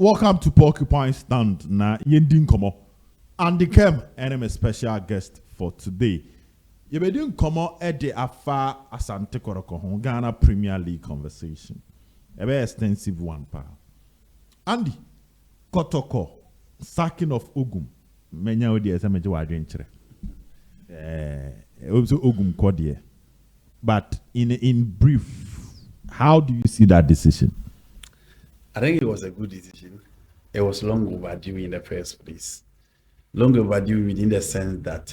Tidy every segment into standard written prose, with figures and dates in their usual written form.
Welcome to Porcupine Stand. Na yendin komo. And the Kerm, and I'm a special guest for today. You be doing komo the afa Asante Kotoko Ghana Premier League conversation. A very extensive one, pa. Andy, Kotoko, sacking of Ogum. Menya odi esameje wa adwenkyere. Also Ogum Kodie. But in brief, how do you see that decision? I think it was a good decision. It was long overdue in the first place. Long overdue within the sense that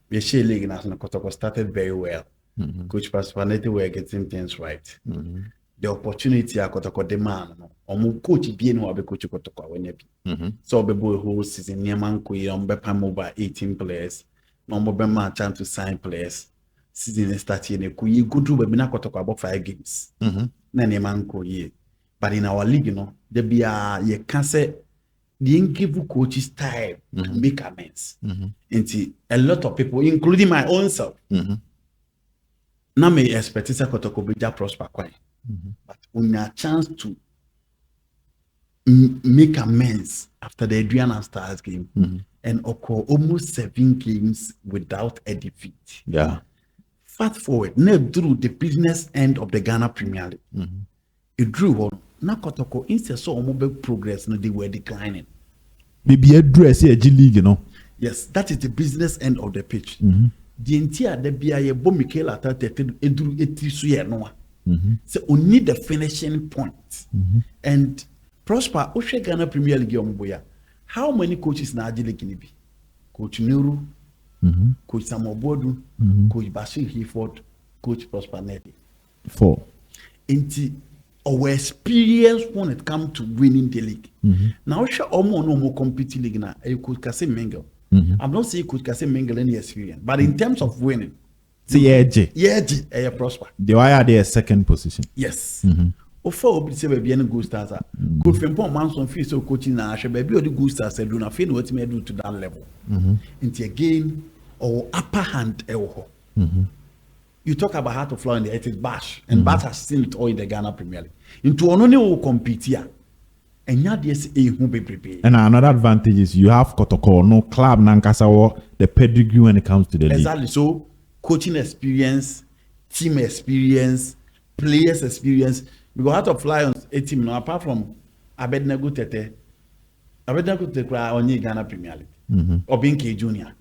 the Shea League National Kotoko started very well. Coach Paspaneti were getting things right. The opportunity at Kotoko demand, coach being who coach Kotoko when so the boy whole season near Manko, Bepam over 18 players, no more chance to sign players. Season starting, you go through Bebina Kotoko about 5 games. Nane Manko ye. But in our league, there be you can say the give coaches time to make amends. And a lot of people, including my own self, now may expect to Kotoko be prosper quite. But when a chance to make amends after the Adriana Stars game and occur almost 7 games without a defeat. Yeah. Fast forward, now through the business end of the Ghana Premier League. It drew on. Now Kotoko instead so mobile progress, no, they were declining. Maybe address a G League, you know. Yes, that is the business end of the pitch. The entire the BIA Bo Michael at Edru Etisuya Noah. So we need the finishing point. And Prosper Oshe Ghana Premier League Boya. How many coaches na League can be? Coach Nuru, Coach Samuel Bodu, Coach Bashir Hayford, Coach Prosper Nedi. 4. Our experience when it comes to winning the league. Now, sure, no more competing league now. You could Kase Mengel. I'm not saying you could Kase Mengel any experience, but in terms of winning, yeah, Prosper. They are their second position. Yes. Ofo obi se baby any good stars. Could Frimpong Manson feel so coaching na she baby the good stars do na feel what me do to that level. Into again or upper hand You talk about how to fly in the it is Bash, and Bash has seen it all in the Ghana Premier League. Into only will compete here. And now there's a who be prepared. And another advantage is you have Kotoko, no club, Nankasawa, the pedigree when it comes to the league. Exactly. So, coaching experience, team experience, players experience. Because out of Lions, a team now, apart from Abednego Tete only Ghana Premier League, or Binke Junior,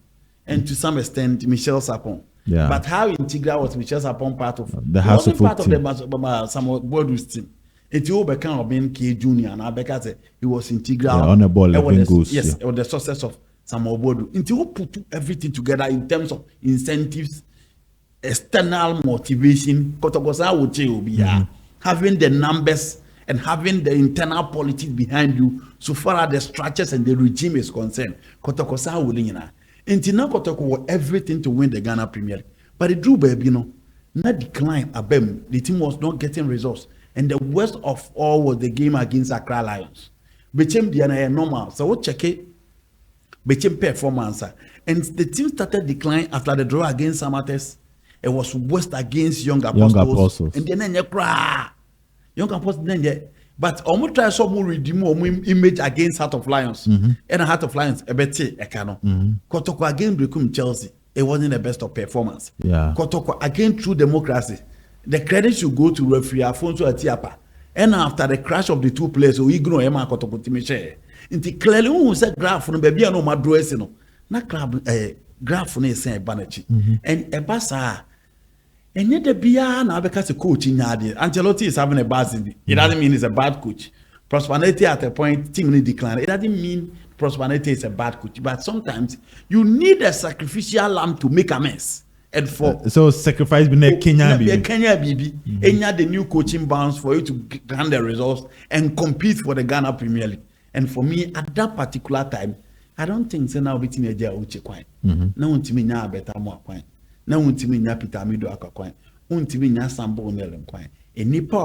and to some extent, Michel Sapon. Yeah. But how integral was Michel Sapon part of the House of part team. Of the Samuel Bodu's team? It's all become of being K Junior and Abeka he was integral on the ball. Yes, or the success of Samuel Bodu. Until we put everything together in terms of incentives, external motivation, Kotokosa would be having the numbers and having the internal politics behind you, so far as the structures and the regime is concerned, Kotokosa will until now, Kotoko was everything to win the Ghana Premier League. But it drew baby, not decline. Abem, the team was not getting results. And the worst of all was the game against Accra Lions. Became the normal. So we check it. Became performance. And the team started decline after the draw against Samates. It was worst against Young Apostles. And then you cry. Young Apostles then but almost try some more redeem image against Heart of Lions. And Heart of Lions, a better Kotoko again become Chelsea. It wasn't the best of performance. Yeah. Kotoko again through democracy. The credit should go to referee Afonso Atiapa. And after the crash of the two players, we ignore Emma Kotoko Timiche. Inti clearly who said graph from baby no madress no. Na graph no say Banachi. And Ebasa. And yet the BR now because a coach in Yadi. Ancelotti is having a bad season. It doesn't mean he's a bad coach. Prosperity at a point team decline. It doesn't mean Prosperity is a bad coach. But sometimes you need a sacrificial lamb to make a mess. And for so sacrifice be Kenya BB. Kenya BB. And the new coaching bounce for you to grant the results and compete for the Ghana Premier League. And for me, at that particular time, I don't think so now between a jail uche quite. No one to me now better more quite. Na untimi nya Peter Amido akakwan untimi nya Sambo Onelen kwan enipa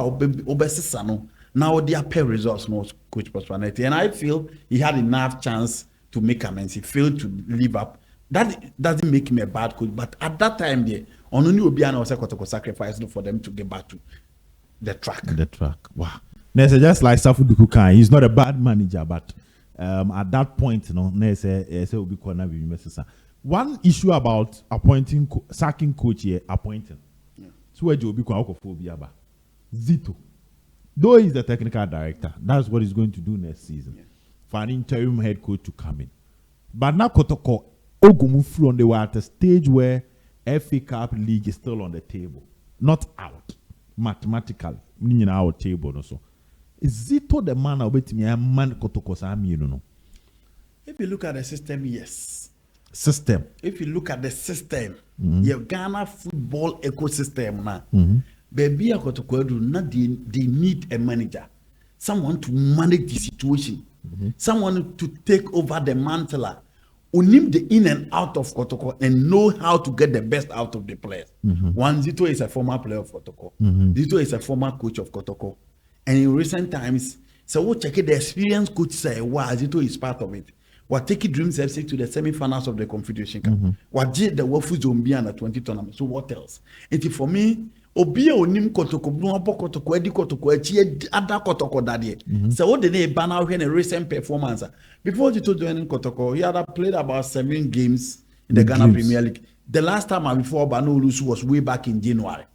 obesisa no na odi appear results no coach Prosperity, and I feel he had enough chance to make amends. He failed to live up. That doesn't make him a bad coach, but at that time there only Obiana was a Kotoko sacrifice for them to get back to the track. Wow. Nese just like Safuduku Khan, he's not a bad manager, but at that point, you know, Nese will be corner with one issue about appointing sacking coach here, appointing. So where you be phobia Zito. Though he's the technical director, that's what he's going to do next season. Yeah. For an interim head coach to come in. But now Kotoko Ogumufu, they were at a stage where FA Cup League is still on the table. Not out. Mathematically. Meaning our table also. Is Zito the man who bet me a man Kotoko Sami, you know? If you look at the system, yes. System. If you look at the system, your Ghana football ecosystem now. Baby, they need a manager, someone to manage the situation, someone to take over the mantle, who need the in and out of Kotoko and know how to get the best out of the players. One, Zito is a former player of Kotoko. Zito is a former coach of Kotoko. And in recent times, so we'll check it, the experienced coach say, wow, Zito is part of it. What take it Dreams FC to the semi-finals of the Confederation Cup. What did the Wafu Zombie and the 20 tournament. So what else? And for me, Obia onim Kotoko, no Kotoko, Edi Kotoko, Echi Ada Kotoko daddy. So what did they ban out in a recent performance? Before you told joining Kotoko, he had played about 7 games in the Ghana Premier League. The last time before Bano Lusu was way back in January.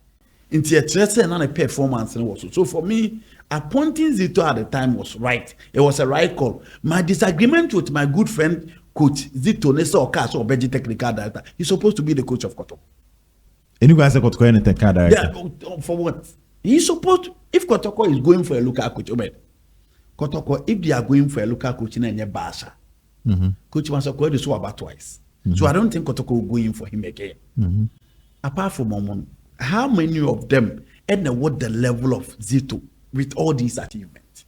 Into a performance and also. So for me, appointing Zito at the time was right. It was a right call. My disagreement with my good friend coach Zito Nessa Okas or Beji technical director, he's supposed to be the coach of Kotoko. And you guys are Kotoko and technical director. Yeah, for what? He's supposed to, if Kotoko is going for a local coach, Kotoko, if they are going for a local coach in a Basha, Coach Masako is so about twice. So I don't think Kotoko will go in for him again. Apart from Momon, how many of them and what the level of Zito with all these achievements,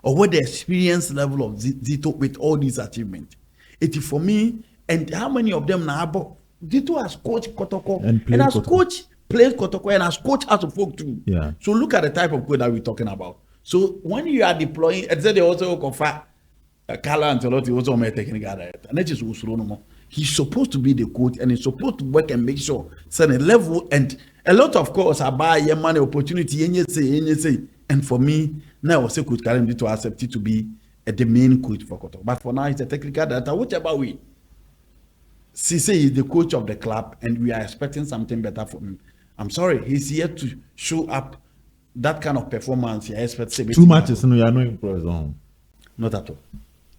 or what the experience level of Zito with all these achievements? It is for me, and how many of them now? Zito has coached Kotoko and has coached played Kotoko and has coached as a folk too. Yeah. So look at the type of coach that we're talking about. So when you are deploying, and they also offer Carlo Ancelotti also my technical director, and that is also he's supposed to be the coach and he's supposed to work and make sure certain level, and a lot of course are buy your money opportunity and for me now I say coach Kerm to accept it to be the main coach for Kotoko, but for now he's a technical director. Whichever way, Cisse is the coach of the club and we are expecting something better from him. I'm sorry, he's here to show up that kind of performance. I expect 2 matches no, you are not impressed on. Not at all.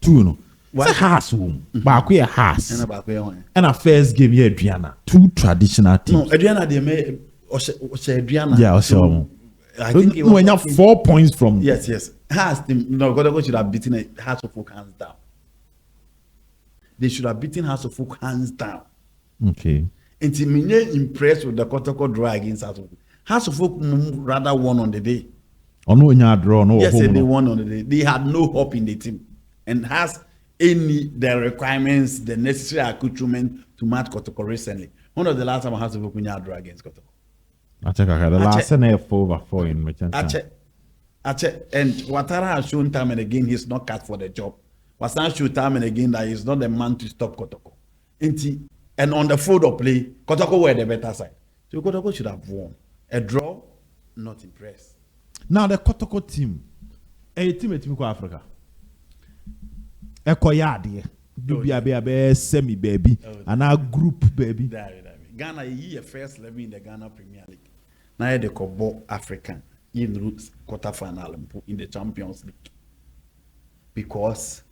2 no. It's a house home. Back a house. And a first game here, Adriana. 2 traditional teams. No, Adriana, they may Adriana. Yeah, so I think when you have 4 points from. Yes. Has team. No, Kotoko should have beaten a House of Folk hands down. They should have beaten House of Folk hands down. Okay. And I'm impressed with the Kotoko draw against House of Folk. House of Folk rather won on the day. Oh no, draw no. Yes, they won on the day. They had no hope in the team, and has the requirements, the necessary accoutrement to match Kotoko recently. One of the last time I had to Vukunya draw against Kotoko. I check the last time 4-4 in Merchant. And Ouattara has shown time and again he's not cut for the job. Wasan shown time and again that he's not the man to stop Kotoko. And on the field of play, Kotoko were the better side. So Kotoko should have won. A draw, not impressed. Now the Kotoko team, a team in Africa. A koyadi, do be a semi baby, and our group baby. Ghana, ye first level in the Ghana Premier League. Now the Kobo African in roots quarterfinal in the Champions League. Because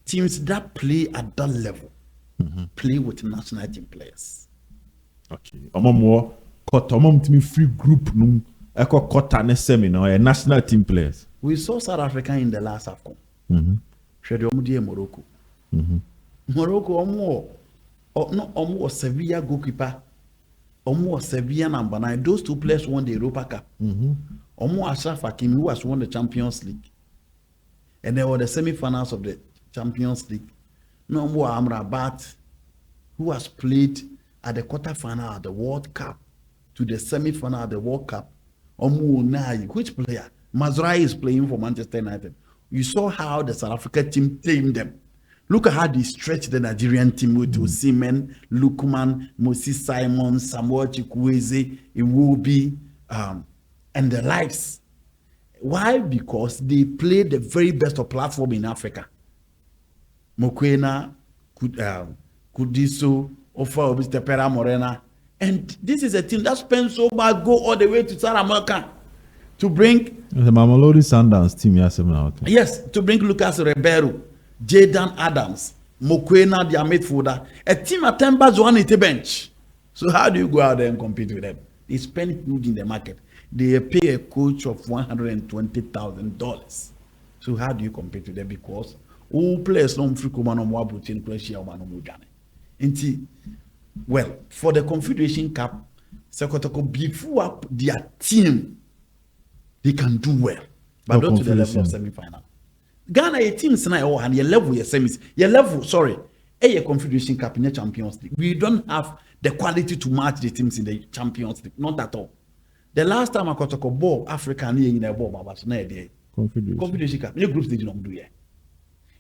teams that play at that level play with national team players. Okay. More to free group Eko Kota ne seminar national team players. We saw South Africa in the last AFCON. Morocco. Morocco Omo Sevilla goalkeeper. Omo Sevilla number 9. Those 2 players won the Europa Cup. Omo Ashraf Hakimi, who has won the Champions League. And they were the semi-finals of the Champions League. No more Amrabat, who has played at the quarter-final of the World Cup to the semi-final of the World Cup. Omo Unai, which player? Mazraoui is playing for Manchester United. You saw how the South Africa team tamed them. Look at how they stretched the Nigerian team with Osimhen, Lukman, Moses Simon, Samuel Chukwueze, Iwobi, and the likes. Why? Because they play the very best of platform in Africa. Mokwena, Kudiso, Ofa Obiste Pera Morena. And this is a team that spends so much, go all the way to South America to bring the Mamelodi Sundowns team. Yes, to bring Lucas Ribeiro, Jaden Adams, Mokwena, their midfielder. A team at 10 bars on the bench. So how do you go out there and compete with them? They spend huge in the market. They pay a coach of $120,000. So how do you compete with them? Because all players don't free come on more in Croatia or well, for the Confederation Cup, Kotoko before their team, they can do well, but not to the level of semi-final. Ghana a team now and your level your semis, your level sorry, a Confederation Cup in the Champions League. We don't have the quality to match the teams in the Champions League, not at all. The last time I Kotoko ball Africa in a ball, but no idea. Confederation Cup, your group stage don't do it.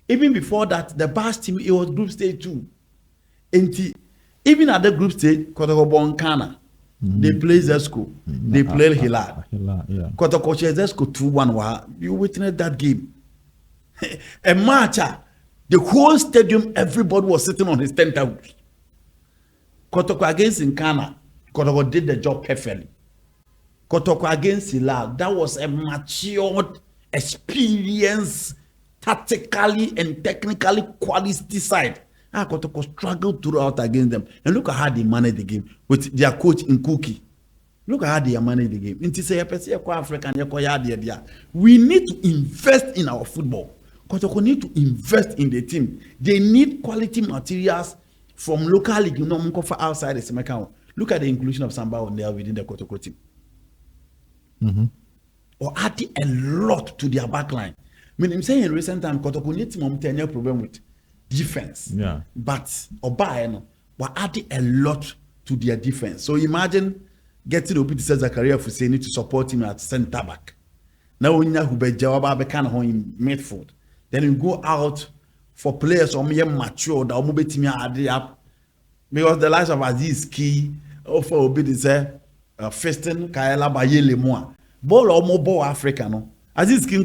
Even before that, the Bass team it was group stage too. And even at the group stage, Kotoko born Ghana. They play Zesco. They play Hilal. Kotoko Zesco 2-1. You witnessed that game. A match. The whole stadium, everybody was sitting on his tent house. Kotoko against Nkana. Kotoko did the job perfectly. Kotoko against Hilal. That was a matured experience, tactically and technically quality side. Kotoko struggled throughout against them. And look at how they managed the game with their coach in Cookie. Look at how they managed the game. We need to invest in our football. Kotoko need to invest in the team. They need quality materials from local league, for outside the Semeka. Look at the inclusion of Samba on there within the Kotoko team. Or adding a lot to their backline. I mean, I'm saying in recent time, Kotoko need to have problem with defense. Yeah. But Obaeno were adding a lot to their defense. So imagine getting Obi Zakaria Fuseni to support him at center back. Now we know who be Jawaba Bekan in midfield. Then you go out for players or more mature that will be team up because the likes of Aziz Ki or for Obi Festen Kaela Bayele Moa. Ball or more ball Africa no. Aziz Ki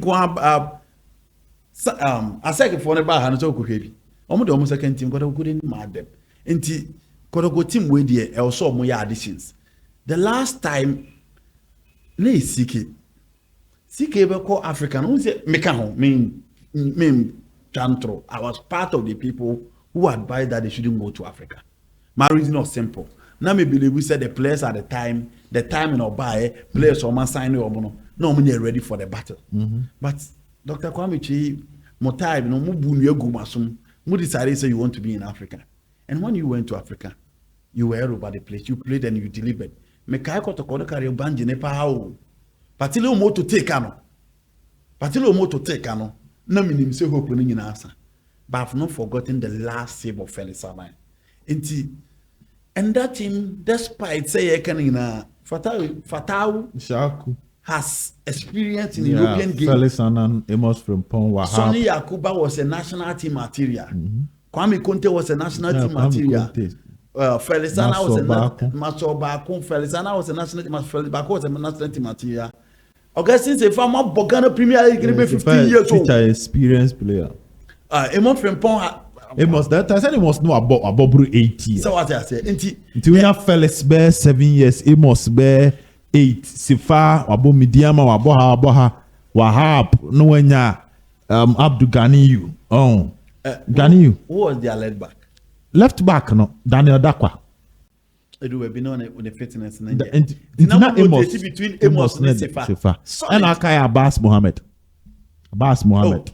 I said for the bar and so could almost second team got a good mad them. Inti Kotoko team with the also more additions. The last time ne CK call African who said Mekaho mean Chantro. I was part of the people who advised that they shouldn't go to Africa. My reason was simple. Now me believe we said the players at the time in Obaye, players or man sign or no money ready for the battle. But Dr. Kwame Chi Motai no mu gumasum. You decided say you want to be in Africa. And when you went to Africa, you were all over the place. You played and you delivered. Mekai Kotoko carry banji nepa how. Patilo mo to take ano. No minim say hope in answer. But I've not forgotten the last save of Felix Sabai. And that team, despite say Fatau Shaku has experience in European game. Felix and Amos from Pon Sonny Yakuba was a national team material. Kwame Conte was a national team material. Felisana was a Masobako. Felisana was a national team. Felisana was a national team material. Augustine say former Bogana Premier League 15 years old. Experienced player. Amos from Pon. Amos that I said it was no about 80. So what I say? Until we have Felix bear 7 years. Amos bear 8. Sifa wabo Midiama waboha Wahab no wenya Abdul Ganiyu. Ganiyu. Who was their left back no Daniel Dakwa. It will be known with the fitness and Amos between Amos and Sifa. And Akaya Abbas Mohammed.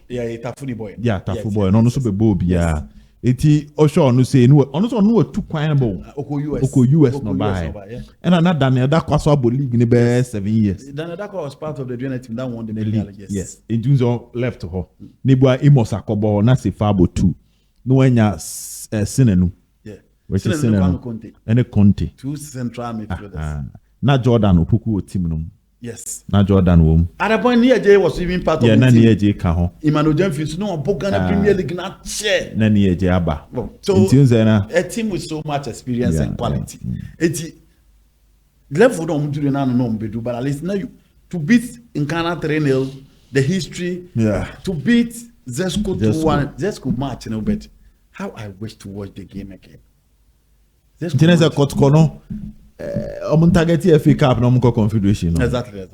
Yeah, Tafuni boy. Yeah, Tafu boy. No so be Bobby. Yeah. Eti Osho no say no no too quinable. Oko US no buy. And another Daniel Dakwa so league in the 7 years. Daniel Dakwa was part of the junior team that won the league. Yes. It was left to her. Nibua Amos Akobo na Sifabo 2. No enya Sinenu. Yeah. Which is Sinenu. And a Conte. 2 central midfielders. Na Jordan Opoku team no. Yes. Na Jordan wom. At a point near J was even part of the team. Yeah, na near J ka ho. Emmanuel Jemfis no Bogana Premier League na chair. Na near J aba. So a team with so much experience and quality. Eti level no do na no bedu, but at least now you to beat in Ghana 3-0, the history. Yeah. To beat Zesco 2-1, Zesco. Zesco match, but how I wish to watch the game again. Tinesa Kotoko no. Omun target FA Cup no Munko Confederation. No? Exactly.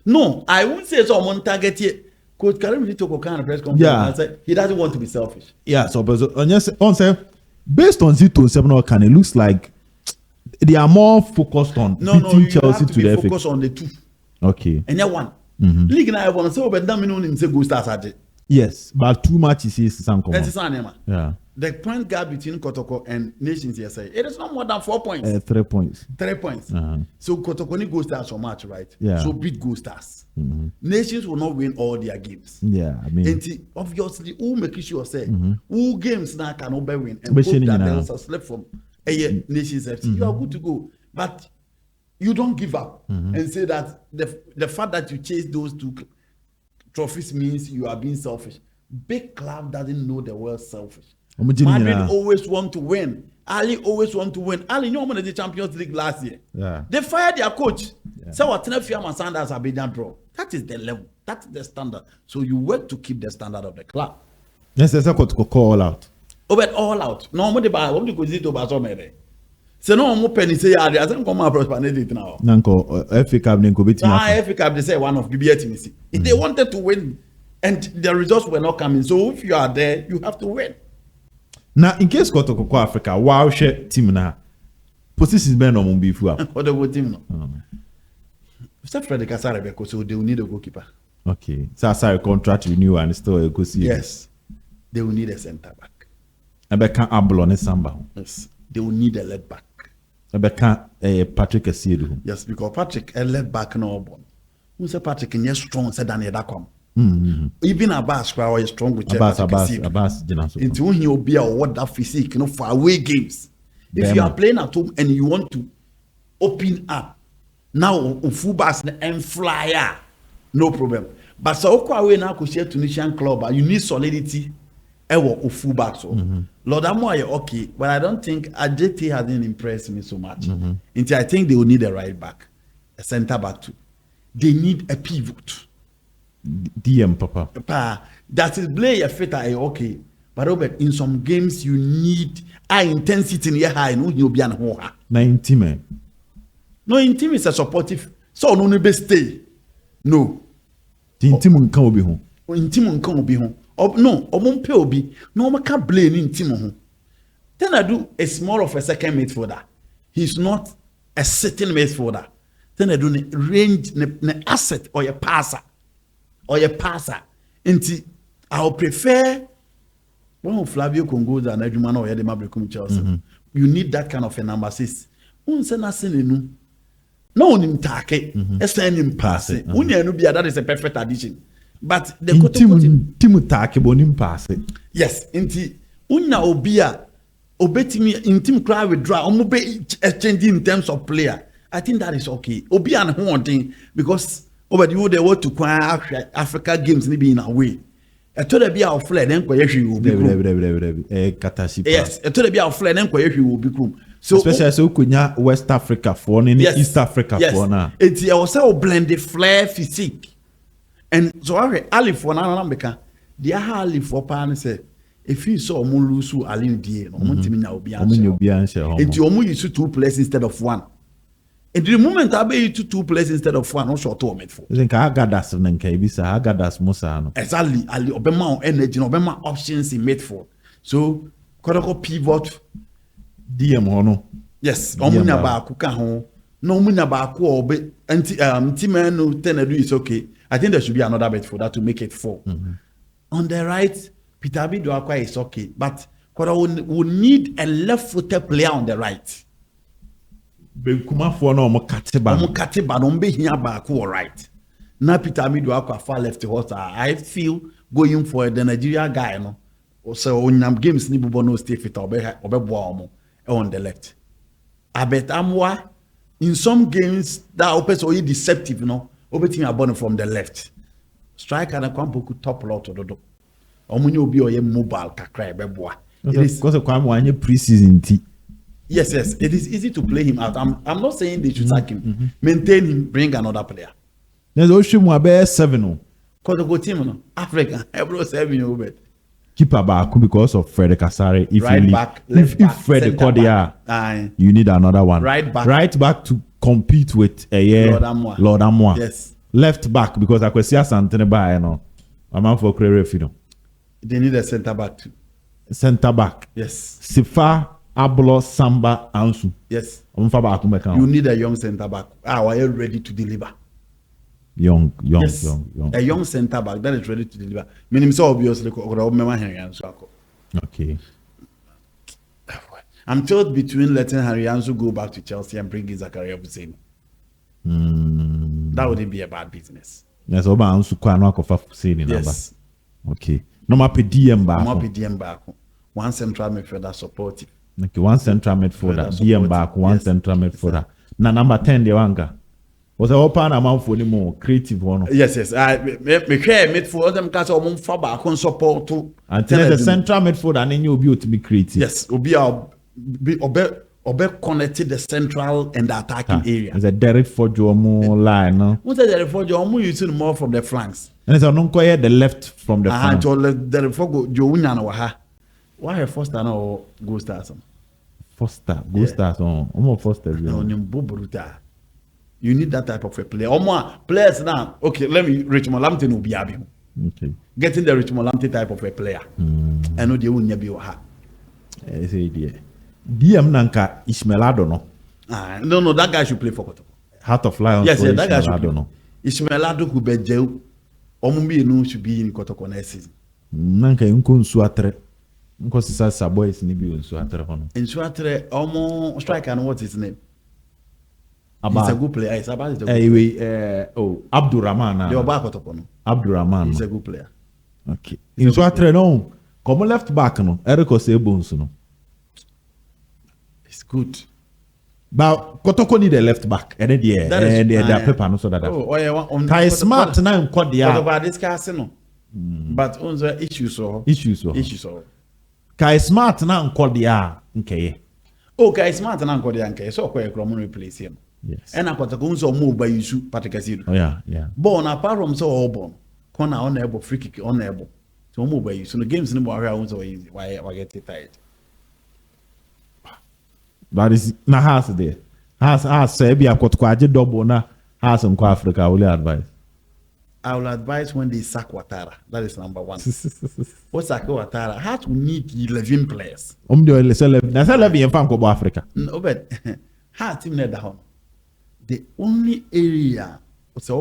No, I won't say so. On target here. Coach Kerm Zito kind of press conference and said he doesn't want to be selfish. Yeah, so but on say based on Zito 7 it looks like they are more focused on beating you Chelsea have to be the FA. focused on the 2. Okay. And then 1. League now I want to say but damn him say go start at it. Yes, but 2 matches is some come. That's the Yeah. The point gap between Kotoko and Nations USA, it is not more than 4 points. 3 points. 3 points. So Kotoko need Gold Stars so much, right? Yeah. So beat Gold Stars. Nations will not win all their games. Yeah, I mean. And obviously, who make sure say who games now cannot be win and But hope that now. there is a slip from a Nations FC. You are good to go, but you don't give up and say that the fact that you chase those 2 trophies means you are being selfish. Big club doesn't know the word selfish. Madrid always want to win. Ali always want to win. Ali, you know the Champions League last year. Yeah. They fired their coach. So what Tenefia Sanders have been draw. That is the level. That's the standard. So you work to keep the standard of the club. Yes, that's what to call all out. But all out. No more the bar. What do you Zito baso mere? So no more penny say I don't come out prosperity now. Nanko FA Cup nenko beti. FA Cup they say one of BBA. If they wanted to win and the results were not coming, so if you are there, you have to win. Now, in case Kotoko Africa, wow, share team na positions be no mun be fu up. What the team no? Mr. Frederick Asare so they will need a goalkeeper. Okay, so sorry contract renew and still go see. Yes, they will need a centre back. Abeka Ablo ne Samba. Yes, they will need a left back. Abeka Patrick Asiedu. Yes, because Patrick a left back no born. Who say Patrick is strong said than Edakom. Even Abbas is strong with Abbas into when you be a what that physique, for away games. If you are playing at home and you want to open up, now Ufubas and flyer, no problem. But so away now could share Tunisian club, you need solidity. Ufubas so. Lord Amoy okay, but I don't think AJT hasn't impressed me so much. Until I think they will need a right back, a centre back too. They need a pivot. DM Papa. That is play a fit okay. But Robert, in some games you need high intensity in your high, no you'll be an hoa. 90 men. No, in team is a supportive. So no be stay. No. The team can be home. In team can be home. No, won't pay obi. No, I can't blame in team home. Then I do is more of a second midfielder. He's not a sitting midfielder. Then I do range the asset or a passer. Inti, I'll prefer when Flavio Congo and Edmund or Edema become Chelsea. You need that kind of a number 6. No one in take, send him pass it. That is a perfect addition. But the team take bonim pass it. Yes, inti unya obia obetimi in team cry withdraw exchanging in terms of player. I think that is okay. Obia and one thing because over the world they want to acquire Africa games maybe in a way. I told them be our fled then will be yes, I told them be our fled then will be room. So especially so kunya West Africa for East Africa for now. It's also blend the flair physique. And so Ali for now they are Ali for pan say if you saw Mulusu Ali die no monti minya obi answer. It's you use 2 players instead of 1. And the moment I be to 2 players instead of 1, no short to made for. Think I got that some bisa I got that Musa. Exactly, Ali Obama energy, Obama options in made for. So Kotoko pivot DM hono. Yes, omunya ba kuka ho. No munya ba ku obe anti team no 10 is okay. I think there should be another bet for that to make it 4. On the right, Peter Bidoakwa is okay, but Kotoko will need a left-footed player on the right. Kuma for no mo Katiba no be here back all right. Now Peter Bidoakwa far left horse. I feel going for the Nigeria guy no. So on games ni bubo no stay fit obeboa on the left. I bet Amwa in some games that opens or deceptive no. Obeting abon from the left. Striker na kwampoku top lot ododo. Omunye obi oye mobile kakra ebeboa. It is because of kwamwanye pre-season tea. Yes, it is easy to play him out. I'm not saying they should sack him. Maintain him, bring another player. There's Oshimu Abe 7. Kotoko team no Africa. Every 7 over. Keeper back because of Fred Kasari. If Right you leave, back, left if back, Fred centre Kodia, back. you need another one. Right back. Right back to compete with Lord Amoa. Lord Amoa. Yes. Left back because I could see Santene by no. A man for Krere Fido. They need a centre back too. Centre back. Yes. Sifa, Ablo, Samba, Ansu. Yes. You need a young centre back. Are you ready to deliver? Young. A young centre back that is ready to deliver. Meaning so obviously okay. I'm told between letting Harry Ansu go back to Chelsea and bringing Zakaria Hussein. That wouldn't be a bad business. Yes, Oba Ansu kwa no akofa Hussein number. Yes. Okay. No ma pe DM back. No ma pe DM back. One central midfielder supportive. Okay, one central midfielder. DM back, one central midfielder. Na number 10 de wanga. Was a open amount for more creative one. Yes. I me share midfield them cast or for back on support to. And the central midfielder and then you'll be able to be creative. Yes, be connected the central and the attacking area. It's a Derek for more line, no? What's the Derek for Joe using more from the flanks? And it's a non the left from the flank. Derek for Joe Waha. Why a Foster no go stars? Foster, go stars on. Almost Foster. You need that type of a player. Or more players now. Okay, let me Richmond Lampton will be having. Okay. Getting the Richmond Lampton type of a player. I know they will never be ha. DM Nanka Ismailado no. No, that guy should play for Kotoko. Heart of Lions. Yes, that guy should play. No. Ismailado could be jail. Omumbi no should be in Kotoko next season. Nanka Unko Suatre. Unko Sasa boys ni bi Unsuatre hono. Unsuatre Omo striker and what's his name? He's a good player. He's about it. Abdurrahman. The Oba Kotoko no. Abdurrahman. He's a good player. Okay. Unsuatre no. Come left back no. Eriko Sebons no. It's good. But Kotoko need a left back. And then the paper no so that. Kai smart now in Kodia. About this case no. But on the issues. Kai smart now in Kodia. Okay. Okay, smart now in Kodia. Okay. So quite a replace him. Yes. And I got to go so move by you Patrick. Oh yeah. Born apart from so all born. Corner unable, free kick unable. So move by you. So the games no more around so easy. Why get it tired? But it's na house there. House say be akotko double na house in Africa. I will advise. I will advise when they sack Ouattara. That is number one. What sack Ouattara? Heart will need 11 players. That's 11 in Africa. No, but Heart team net down. The only area was a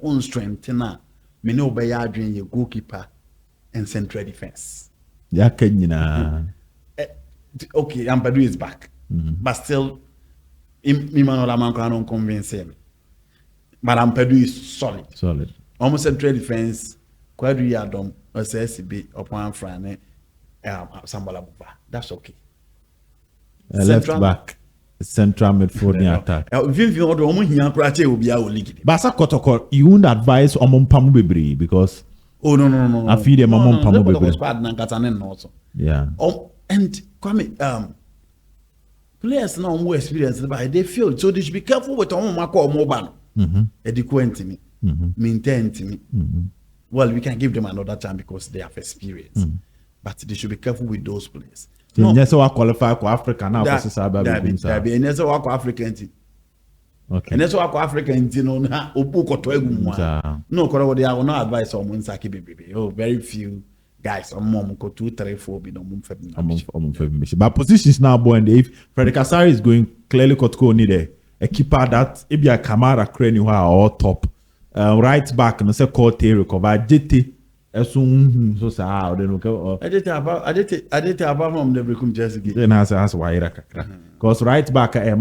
own strength now. Me no by doing your goalkeeper and central defense. Yeah, Kenyina. Okay, Ampadu is back. But still, Mimanola Manco convince him. But Ampadu is solid. Almost central defense, Quadri Adam, or SSB, upon Frane, Sambala Buba. That's okay. Left back, central midfield attack. If you order Omo here, Prache will be our league. Basa Kotoko, you wouldn't advise Omon Pamu Bibri because. Oh, no. I feed them Omon Pamu Bibri. Yeah. And Kwame, players now more experienced, but they feel so they should be careful with Omako Mobile. Adequate me. Maintain to me. Well, we can give them another time because they have experience. But they should be careful with those players. No, that's why I qualify for Africa now. And that's why African. Okay. And that's why African, no, they are not advice on Munsaki baby. Oh, very few guys on mom go 2, 3, 4 be no but positions now, boy, and if Frederick Kasari is going, clearly Kotoko need a keeper that maybe a Kamara crane or top. Right back and say call Terry cover JT. So say I don't know. I did about home never come just again. Then I say why because right back a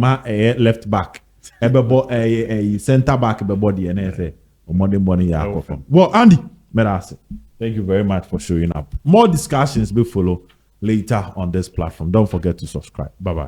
left back a center back a body and say modern money. Well, Andy, thank you very much for showing up. More discussions will follow later on this platform. Don't forget to subscribe. Bye bye.